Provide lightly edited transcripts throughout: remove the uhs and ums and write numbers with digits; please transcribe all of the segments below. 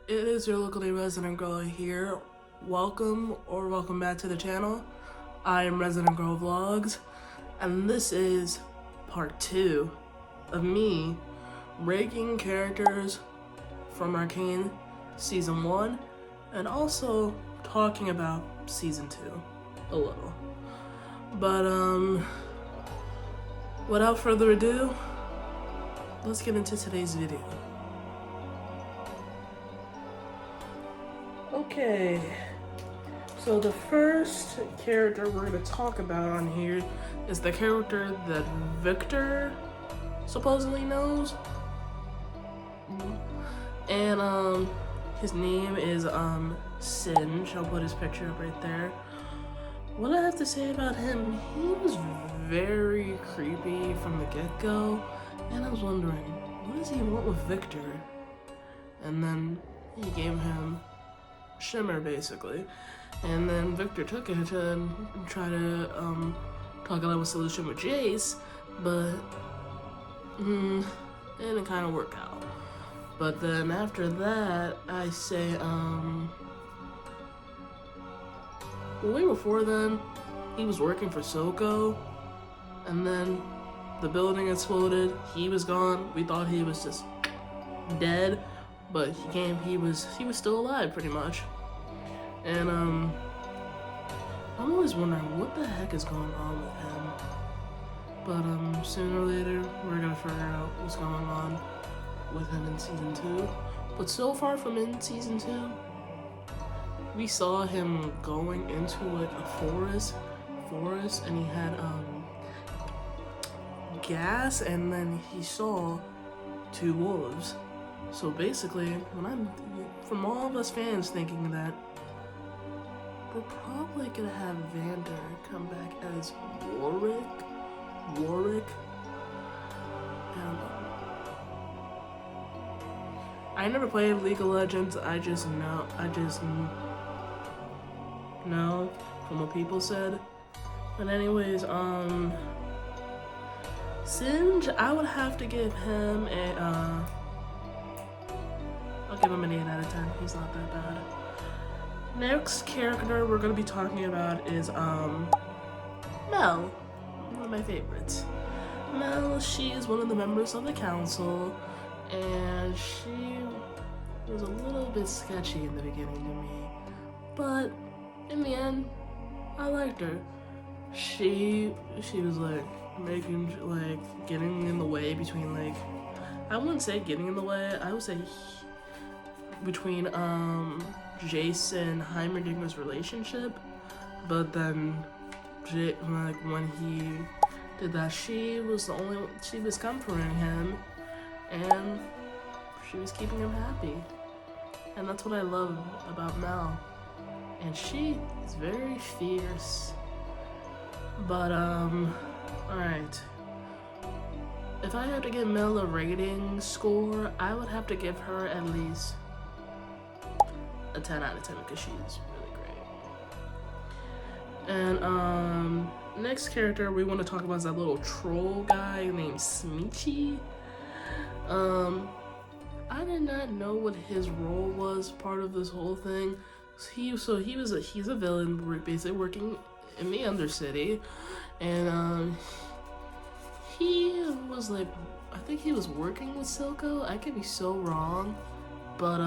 It is your locally resident girl here. Welcome back to the channel. I am Resident Girl Vlogs, and this is part 2 of me ranking characters from Arcane Season 1 and also talking about Season 2 a little. But without further ado, let's get into today's video. Okay, so the first character we're going to talk about on here is the character that Victor supposedly knows. And his name is Singe. I'll put his picture up right there. What I have to say about him, he was very creepy from the get-go, and I was wondering, what does he want with Victor? And then he gave him Shimmer, basically, and then Victor took it and tried to talk about a solution with Jace, but it didn't kind of work out. But then after that, I say way before then, he was working for Soko, and then the building exploded. He was gone. We thought he was just dead. But he was still alive, pretty much. And I'm always wondering what the heck is going on with him. But sooner or later we're gonna figure out what's going on with him in Season 2. But so far from in Season 2, we saw him going into like a forest, and he had gas, and then he saw 2 wolves. So basically, from all of us fans thinking that we're probably gonna have Vander come back as Warwick. I don't know. I never played League of Legends. I just know from what people said. But anyways, Singe, I would have to give him a I'll give him an 8 out of 10. He's not that bad. Next character we're going to be talking about is Mel, one of my favorites. Mel, she is one of the members of the council, and she was a little bit sketchy in the beginning to me, but in the end, I liked her. She was like getting in the way between I wouldn't say getting in the way, I would say between Jace and Heimerdinger's relationship, but then when he did that, she was comforting him, and she was keeping him happy, and that's what I love about Mel. And she is very fierce. But alright, if I had to give Mel a rating score, I would have to give her at least a 10 out of 10 because she's really great. And next character we want to talk about is that little troll guy named Smeechy. I did not know what his role was part of this whole thing. He's a villain basically working in the Undercity, and he was I think he was working with Silco. I could be so wrong, but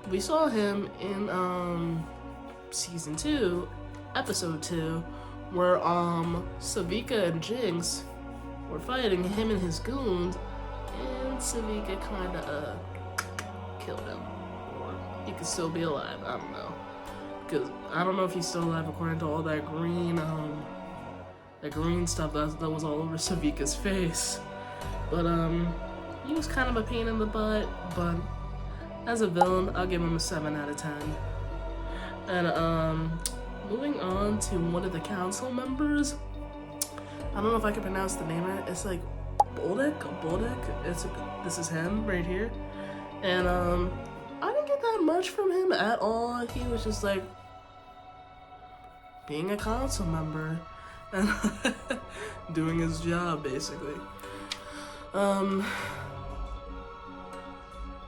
we saw him in Season 2, Episode 2, where Savika and Jinx were fighting him and his goons, and Savika kinda killed him. Or he could still be alive, I don't know. Because I don't know if he's still alive according to all that green stuff that was all over Savika's face. But he was kind of a pain in the butt, but as a villain, I'll give him a 7 out of 10. And moving on to one of the council members, I don't know if I can pronounce the name right. It's Boldick. This is him right here, and I didn't get that much from him at all. He was just being a council member and doing his job basically.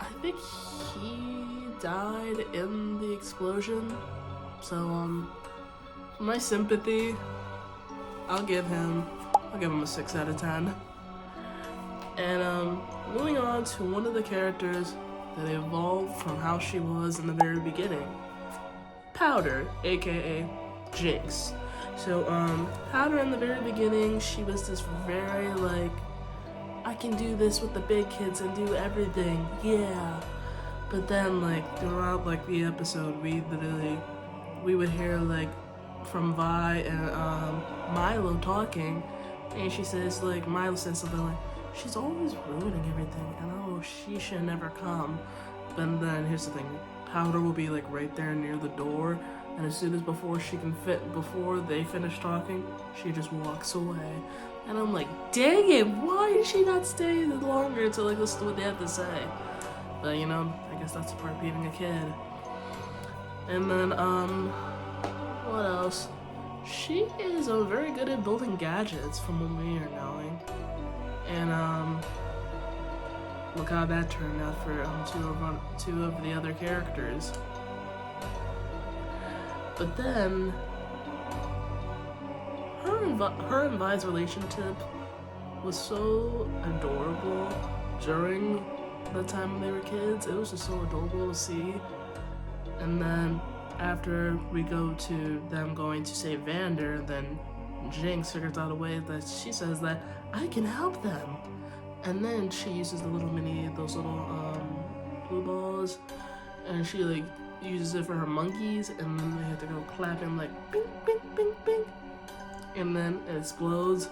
I think he died in the explosion. So, for my sympathy, I'll give him a 6 out of 10. And, moving on to one of the characters that evolved from how she was in the very beginning. Powder, aka Jinx. So, Powder in the very beginning, she was this very, like, I can do this with the big kids and do everything, yeah. But then, like, throughout, like, the episode, we would hear, like, from Vi and, Milo talking, and she says, like, Milo says something like, she's always ruining everything, and oh, she should never come. But then, here's the thing, Powder will be, like, right there near the door, and as soon as before they finish talking, she just walks away. And I'm like, dang it, why did she not stay longer to, like, listen to what they have to say? But, you know, I guess that's the part of being a kid. And then, what else? She is very good at building gadgets from what we are knowing. And, look how that turned out for two of the other characters. But then, her and Vi's relationship was so adorable during the time when they were kids. It was just so adorable to see. And then after we go to them going to save Vander, then Jinx figures out a way that she says that I can help them. And then she uses those little blue balls, and she like uses it for her monkeys, and then they have to go clapping like bing, bing, bing, bing. And then it explodes,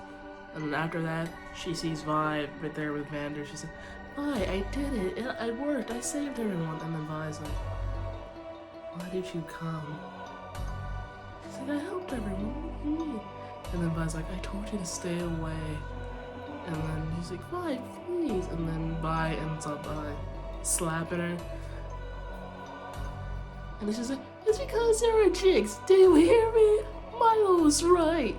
and then after that, she sees Vi right there with Vander. She said, Vi, I did it, I worked, I saved everyone. And then Vi's like, why did you come? She's like, I helped everyone, what do you mean? And then Vi's like, I told you to stay away. And then he's like, Vi, please. And then Vi ends up slapping her. And then she's like, it's because you're a Jinx, do you hear me? Milo was right.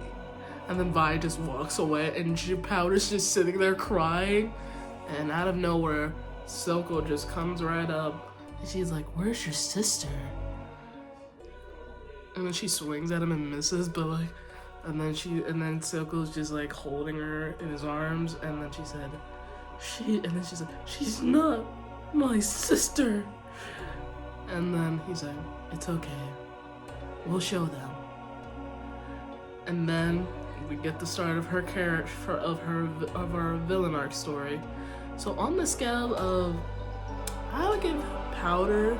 And then Vi just walks away, and Powder's just sitting there crying. And out of nowhere, Silco just comes right up, and she's like, where's your sister? And then she swings at him and misses, but like, and then Silco's just like holding her in his arms, and then she said, she's not my sister. And then he's like, it's okay, we'll show them. And then we get the start of her character, of our villain arc story. So on the scale of, I would give Powder,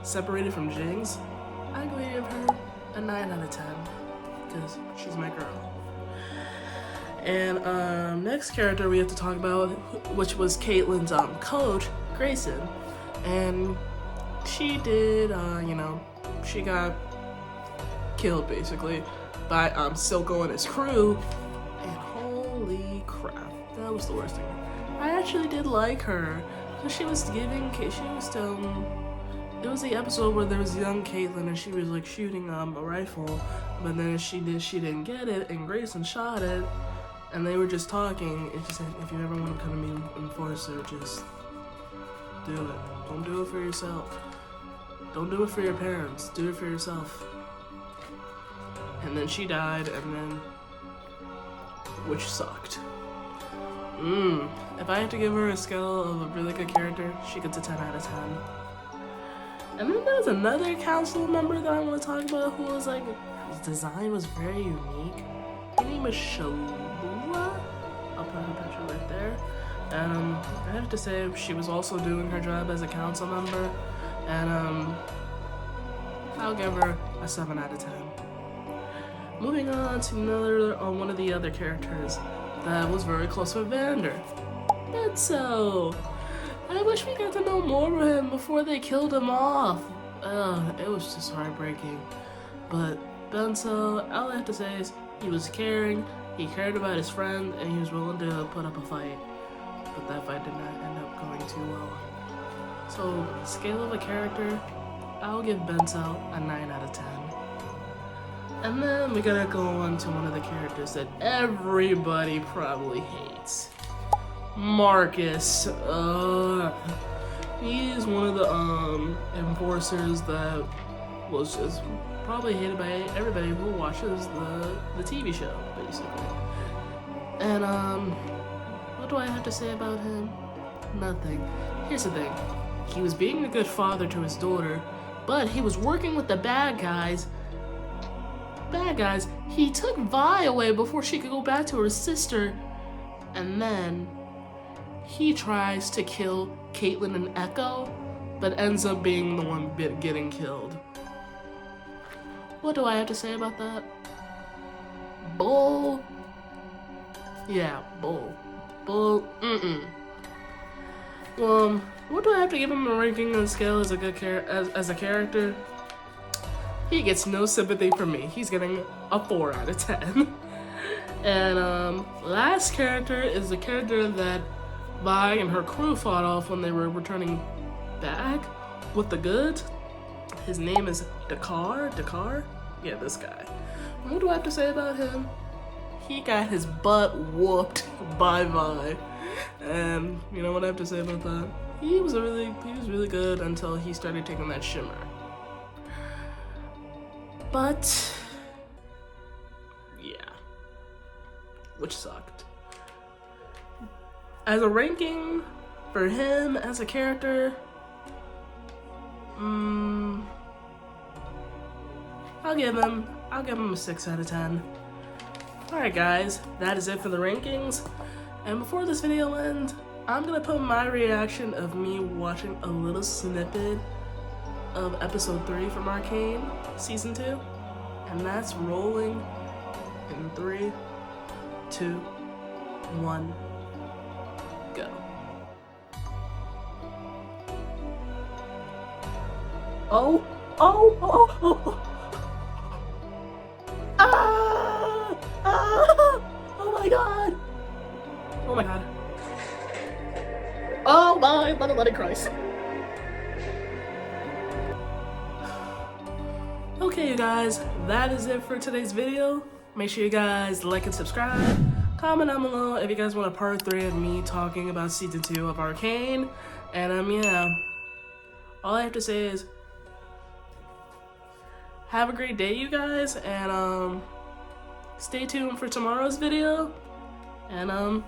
separated from Jinx, I'd give her a 9 out of 10, because she's my girl. And next character we have to talk about, which was Caitlin's coach, Grayson. And she did, she got killed basically by Silco and his crew, and holy crap, that was the worst thing. I actually did like her, because it was the episode where there was young Caitlyn and she was like shooting a rifle, but then she didn't get it, and Grayson shot it, and they were just talking. It just said, if you ever want to become an enforcer, just do it. Don't do it for yourself. Don't do it for your parents. Do it for yourself. And then she died, and then, which sucked. If I had to give her a scale of a really good character, she gets a 10 out of 10. And then there's another council member that I want to talk about who was like, his design was very unique. Her name is Shalula. I'll put her picture right there. And I have to say, she was also doing her job as a council member. And I'll give her a 7 out of 10. Moving on to one of the other characters that was very close with Vander. Benzo! I wish we got to know more of him before they killed him off. It was just heartbreaking. But Benzo, all I have to say is he was caring, he cared about his friend, and he was willing to put up a fight. But that fight did not end up going too well. So, scale of a character, I'll give Benzo a 9 out of 10. And then we gotta go on to one of the characters that everybody probably hates. Marcus. He's one of the enforcers that was just probably hated by everybody who watches the TV show, basically. And what do I have to say about him? Nothing. Here's the thing. He was being a good father to his daughter, but he was working with the bad guys. He took Vi away before she could go back to her sister, and then he tries to kill Caitlyn and Echo, but ends up being the one getting killed. What do I have to say about that? Bull. Yeah, bull. What do I have to give him a ranking on the scale as a good as a character? He gets no sympathy from me. He's getting a 4 out of 10. And last character is the character that Vi and her crew fought off when they were returning back with the goods. His name is Dakar? Yeah, this guy. What do I have to say about him? He got his butt whooped by Vi. And you know what I have to say about that? He was really good until he started taking that shimmer. But yeah, which sucked. As a ranking for him as a character, I'll give him a 6 out of 10. Alright guys, that is it for the rankings. And before this video ends, I'm gonna put my reaction of me watching a little snippet of episode 3 from Arcane season 2. And that's rolling in 3, 2, 1, go. Oh. Oh my god. Oh my bloody Christ. Okay, you guys, that is it for today's video. Make sure you guys like and subscribe. Comment down below if you guys want a part 3 of me talking about season 2 of Arcane. And yeah, all I have to say is have a great day, you guys, and stay tuned for tomorrow's video. And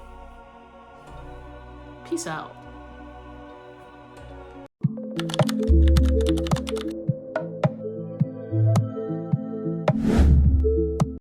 peace out.